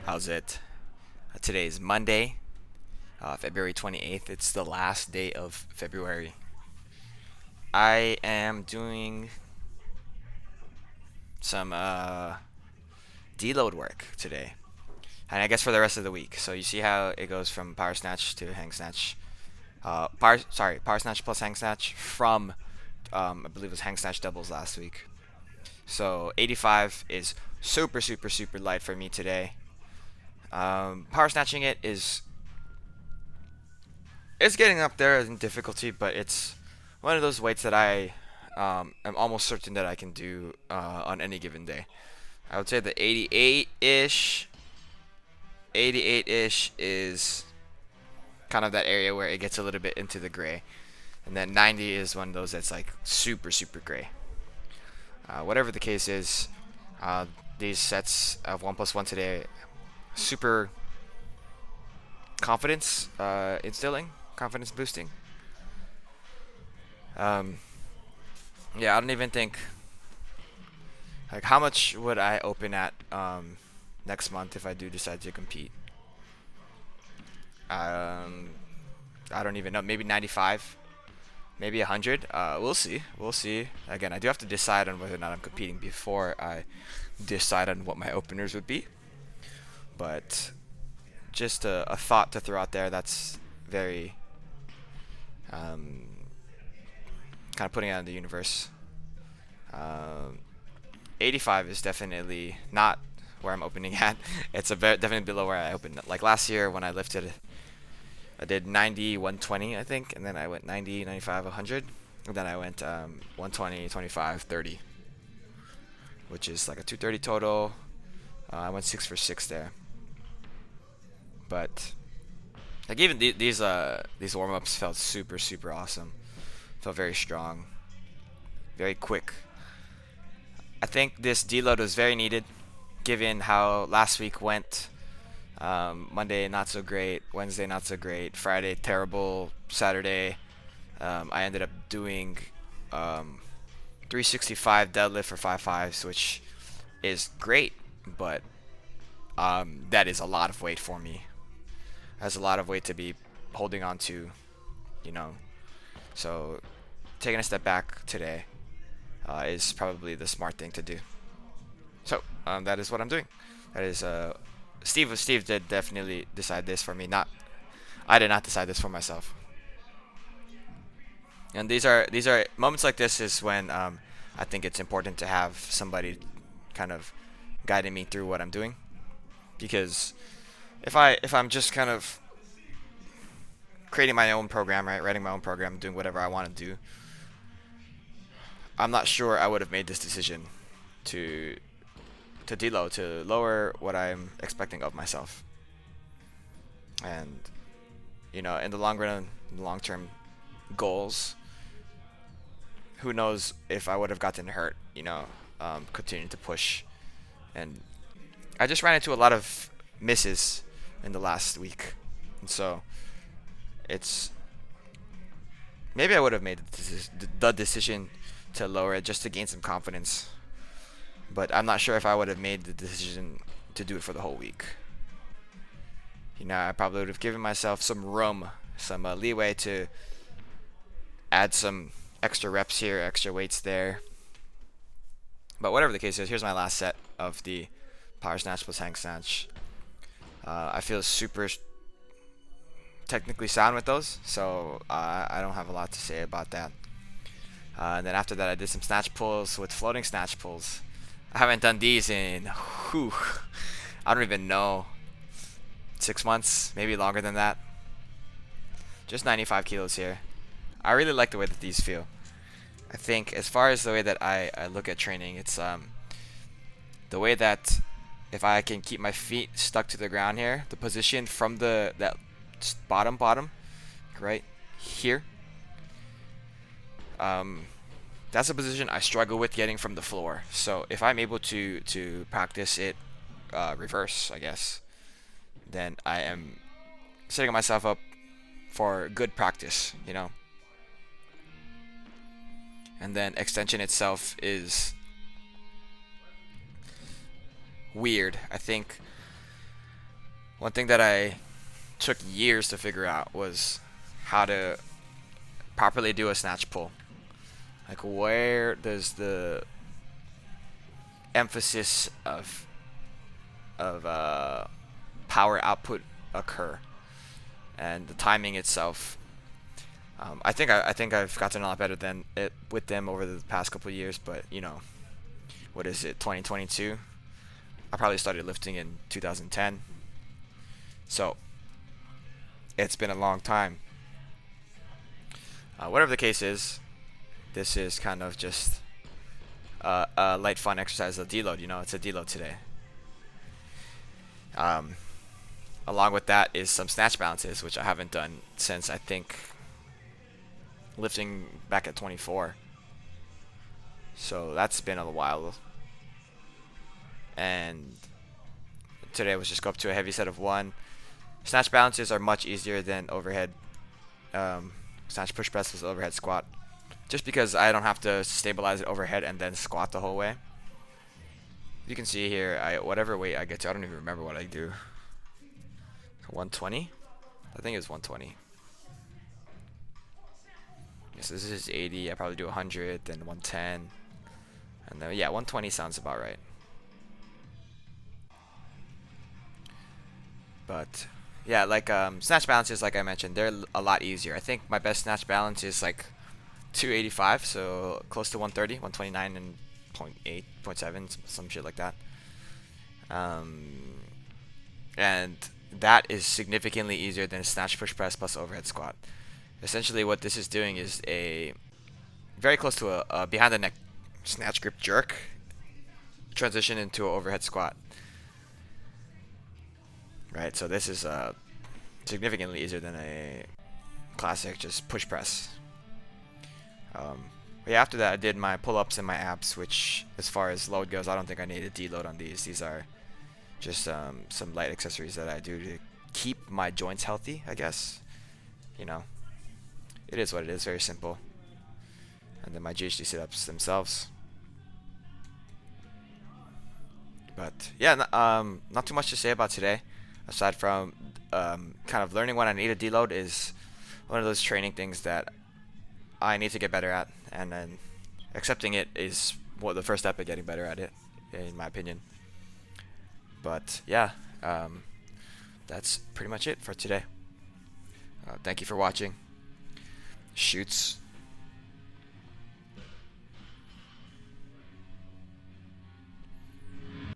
How's it? Today's Monday, February 28th. It's the last day of February. I am doing some deload work today, and I guess for the rest of the week. So you see how it goes from power snatch to hang snatch. Power snatch plus hang snatch from I believe it was hang snatch doubles last week. So 85 is super super super light for me today. Power snatching it's getting up there in difficulty, but it's one of those weights that I am almost certain that I can do on any given day. I would say the 88-ish is kind of that area where it gets a little bit into the gray, and then 90 is one of those that's like super super gray. Whatever the case is, these sets of 1+1 today, super confidence instilling, confidence boosting. Um, yeah, I don't even think like how much would I open at next month if I do decide to compete. Um, I don't even know. Maybe 95, maybe 100. We'll see. We'll see. Again, I do have to decide on whether or not I'm competing before I decide on what my openers would be. But just a thought to throw out there. That's very um, kind of putting it out in the universe. Um, 85 is definitely not where I'm opening at. It's definitely below where I opened. Like last year when I lifted, I did 90, 120, I think, and then I went 90, 95, 100, and then I went 120, 25, 30, which is like a 230 total. I went 6 for 6 there, but like even these warm ups felt super super awesome. Felt very strong, very quick. I think this deload was very needed, given how last week went. Monday not so great, Wednesday not so great, Friday terrible, Saturday I ended up doing 365 deadlift for 5.5s, which is great, but that is a lot of weight for me. That's a lot of weight to be holding on to, you know. So taking a step back today is probably the smart thing to do. So that is what I'm doing. That is Steve did definitely decide this for me. Not I did not decide this for myself. And these are moments like this is when I think it's important to have somebody kind of guiding me through what I'm doing, because if I'm just kind of creating my own program, right, writing my own program, doing whatever I want to do, I'm not sure I would have made this decision to deload, to lower what I'm expecting of myself. And in the long run, in the long term goals, who knows if I would have gotten hurt, continuing to push. And I just ran into a lot of misses in the last week. And so it's maybe I would have made the decision to lower it just to gain some confidence. But I'm not sure if I would have made the decision to do it for the whole week. I probably would have given myself some room, some leeway to add some extra reps here, extra weights there. But whatever the case is, here's my last set of the power snatch plus hang snatch. I feel super technically sound with those, so I don't have a lot to say about that. And then after that, I did some snatch pulls with floating snatch pulls. I haven't done these in, I don't even know, 6 months, maybe longer than that. Just 95 kilos here. I really like the way that these feel. I think as far as the way that I look at training, it's the way that if I can keep my feet stuck to the ground here, the position from that bottom, right here, that's a position I struggle with getting from the floor. So if I'm able to practice it reverse, I guess, then I am setting myself up for good practice, And then extension itself is weird. I think One thing that I took years to figure out was how to properly do a snatch pull. Like, where does the emphasis of power output occur, and the timing itself. I think I've gotten a lot better than it with them over the past couple of years. But you know, what is it? 2022. I probably started lifting in 2010. So it's been a long time. Whatever the case is, this is kind of just a light fun exercise, a deload. You know, it's a deload today. Along with that is some snatch balances, which I haven't done since, I think, lifting back at 24. So that's been a while. And today was just go up to a heavy set of 1. Snatch balances are much easier than overhead snatch push press with overhead squat, just because I don't have to stabilize it overhead and then squat the whole way. You can see here, whatever weight I get to, I don't even remember what I do. 120? I think it's 120. Yes, this is 80. I probably do 100, then 110, and then yeah, 120 sounds about right. But yeah, like snatch balances, like I mentioned, they're a lot easier. I think my best snatch balance is like 285, so close to 130, 129 and 0.8, 0.7, some shit like that. And that is significantly easier than a snatch push press plus overhead squat. Essentially what this is doing is a very close to a behind the neck snatch grip jerk transition into an overhead squat. Right, so this is significantly easier than a classic just push press. Yeah, after that I did my pull-ups and my abs, which as far as load goes, I don't think I need a deload on these. These are just some light accessories that I do to keep my joints healthy, I guess. You know, it is what it is, very simple. And then my GHD sit-ups themselves. But yeah, not too much to say about today, aside from kind of learning when I need a deload is one of those training things that I need to get better at, and then accepting it is the first step of getting better at it, in my opinion. But yeah, that's pretty much it for today. Thank you for watching. Shoots.